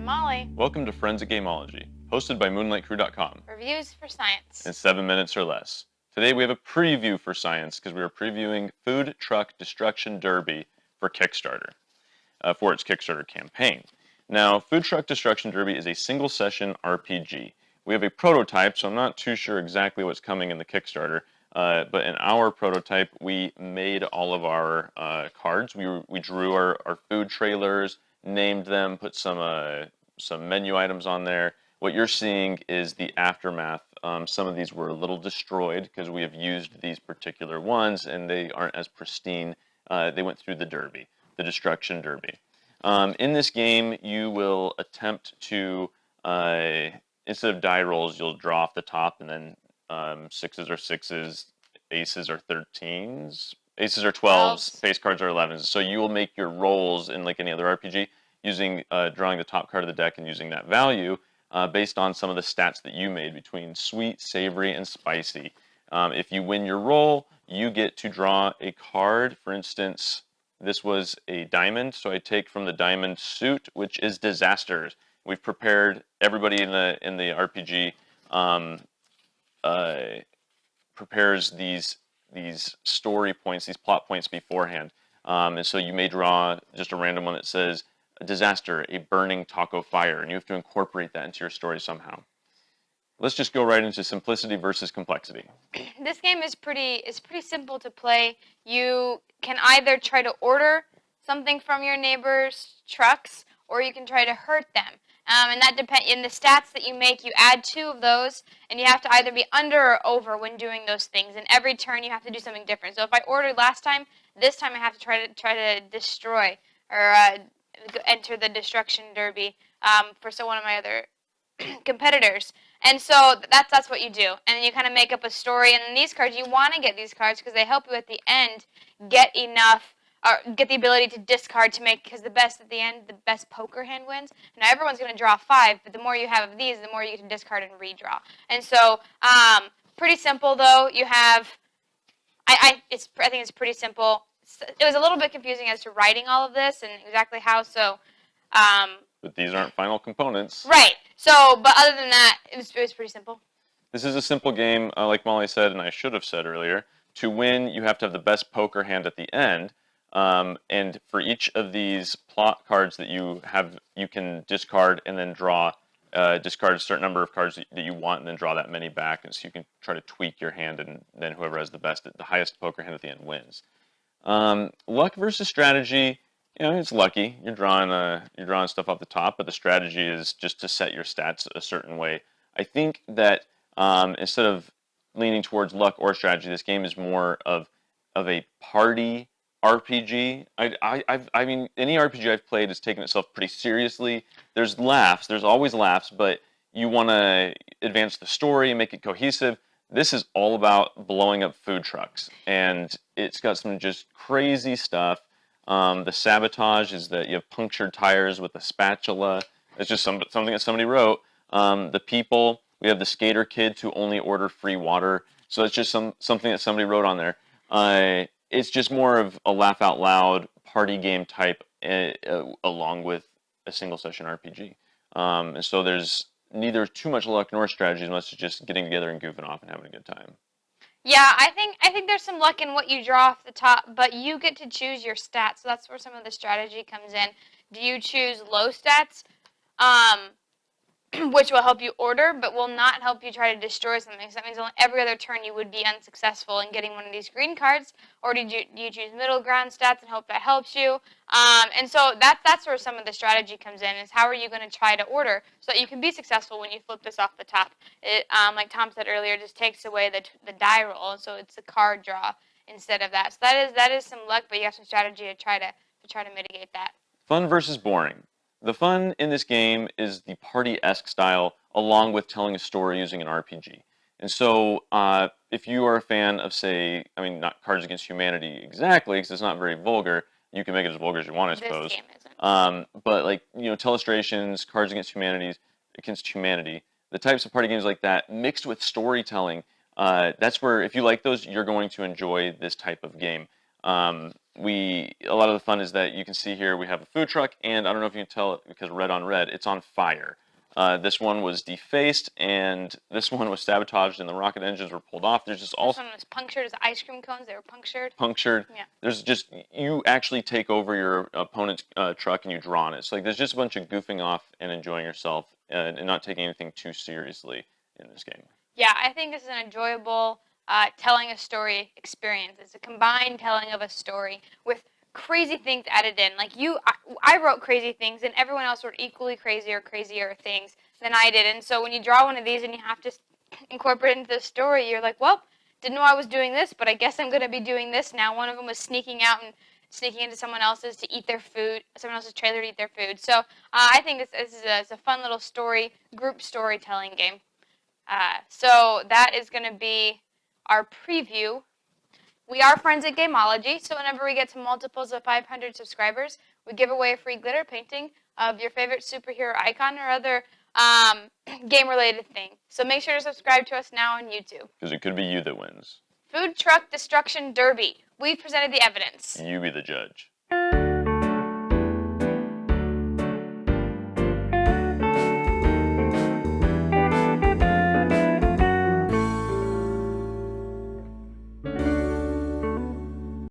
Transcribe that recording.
ToMolly. Welcome to Friends at Gameology, hosted by MoonlightCrew.com. Reviews for science. In 7 minutes or less. Today we have a preview for science because we are previewing Food Truck Destruction Derby for Kickstarter, for its Kickstarter campaign. Now, Food Truck Destruction Derby is a single-session RPG. We have a prototype, so I'm not too sure exactly what's coming in the Kickstarter, but in our prototype, we made all of our cards. We drew our food trailers, named them, put some menu items on there. What you're seeing is the aftermath. Some of these were a little destroyed because we have used these particular ones and they aren't as pristine. They went through the derby, the destruction derby. In this game, you will attempt to, instead of die rolls, you'll draw off the top, and then sixes are sixes, aces are 13s, aces are 12s, face cards are 11s. So you will make your rolls in like any other RPG using drawing the top card of the deck and using that value based on some of the stats that you made between sweet, savory, and spicy. If you win your roll, you get to draw a card. For instance, this was a diamond, so I take from the diamond suit, which is disasters. We've prepared everybody in the RPG prepares these story points, these plot points beforehand, and so you may draw just a random one that says a disaster, a burning taco fire, and you have to incorporate that into your story somehow. Let's just go right into simplicity versus complexity. This game is pretty simple to play. You can either try to order something from your neighbor's trucks, or you can try to hurt them. And that depends. In the stats that you make, you add 2 of those, and you have to either be under or over when doing those things. And every turn, you have to do something different. So if I ordered last time, this time I have to try to destroy or enter the destruction derby for one of my other competitors. And so that's what you do. And then you kind of make up a story. And in these cards, you want to get these cards because they help you at the end get enough, or get the ability to discard to make, because the best at the end, the best poker hand wins. Now everyone's going to draw 5, but the more you have of these, the more you get to discard and redraw. And so pretty simple though. You have, I think it's pretty simple. It was a little bit confusing as to writing all of this and exactly how. So, but these aren't final components. Right. So, but other than that, it was pretty simple. This is a simple game, like Molly said, and I should have said earlier. To win, you have to have the best poker hand at the end. And for each of these plot cards that you have, you can discard and then draw, discard a certain number of cards that you want, and then draw that many back. And so you can try to tweak your hand, and then whoever has the highest poker hand at the end wins. Luck versus strategy. It's lucky. You're drawing stuff off the top, but the strategy is just to set your stats a certain way. I think that instead of leaning towards luck or strategy, this game is more of a party RPG. I mean, any RPG I've played has taken itself pretty seriously. There's laughs. There's always laughs, but you want to advance the story and make it cohesive. This is all about blowing up food trucks, and it's got some just crazy stuff. The sabotage is that you have punctured tires with a spatula. It's just something that somebody wrote. The people, we have the skater kid to only order free water. So it's just something that somebody wrote on there. It's just more of a laugh out loud party game type, along with a single session RPG. And so there's neither too much luck nor strategy as much as just getting together and goofing off and having a good time. Yeah, I think there's some luck in what you draw off the top, but you get to choose your stats. So that's where some of the strategy comes in. Do you choose low stats, which will help you order, but will not help you try to destroy something? So that means every other turn you would be unsuccessful in getting one of these green cards. Or do you choose middle ground stats and hope that helps you? And so that's where some of the strategy comes in, is how are you going to try to order so that you can be successful when you flip this off the top. It, like Tom said earlier, just takes away the die roll, so it's a card draw instead of that. So that is some luck, but you have some strategy to try to mitigate that. Fun versus boring. The fun in this game is the party-esque style, along with telling a story using an RPG. And so, if you are a fan of, say, not Cards Against Humanity exactly, because it's not very vulgar. You can make it as vulgar as you want, I suppose. This game isn't. But like, Telestrations, Cards Against Humanity, the types of party games like that, mixed with storytelling, that's where, if you like those, you're going to enjoy this type of game. a lot of the fun is that you can see here we have a food truck, and I don't know if you can tell because red on red, it's on fire. This one was defaced, and this one was sabotaged, and the rocket engines were pulled off. There's just all This one was punctured. As ice cream cones, they were punctured. punctured. Yeah. There's just you actually take over your opponent's truck and you draw on it. So like there's just a bunch of goofing off and enjoying yourself and not taking anything too seriously in this game. Yeah, I think this is an enjoyable telling a story experience. It's a combined telling of a story with crazy things added in. Like I wrote crazy things, and everyone else wrote equally crazy or crazier things than I did. And so when you draw one of these and you have to incorporate it into the story, you're like, well, didn't know I was doing this, but I guess I'm going to be doing this now. One of them was sneaking out and sneaking into someone else's to eat their food, someone else's trailer to eat their food. So I think it's a fun little story, group storytelling game. So that is going to be our preview. We are friends at Gameology, so whenever we get to multiples of 500 subscribers, we give away a free glitter painting of your favorite superhero icon or other game-related thing. So make sure to subscribe to us now on YouTube. Because it could be you that wins. Food Truck Destruction Derby. We've presented the evidence. You be the judge.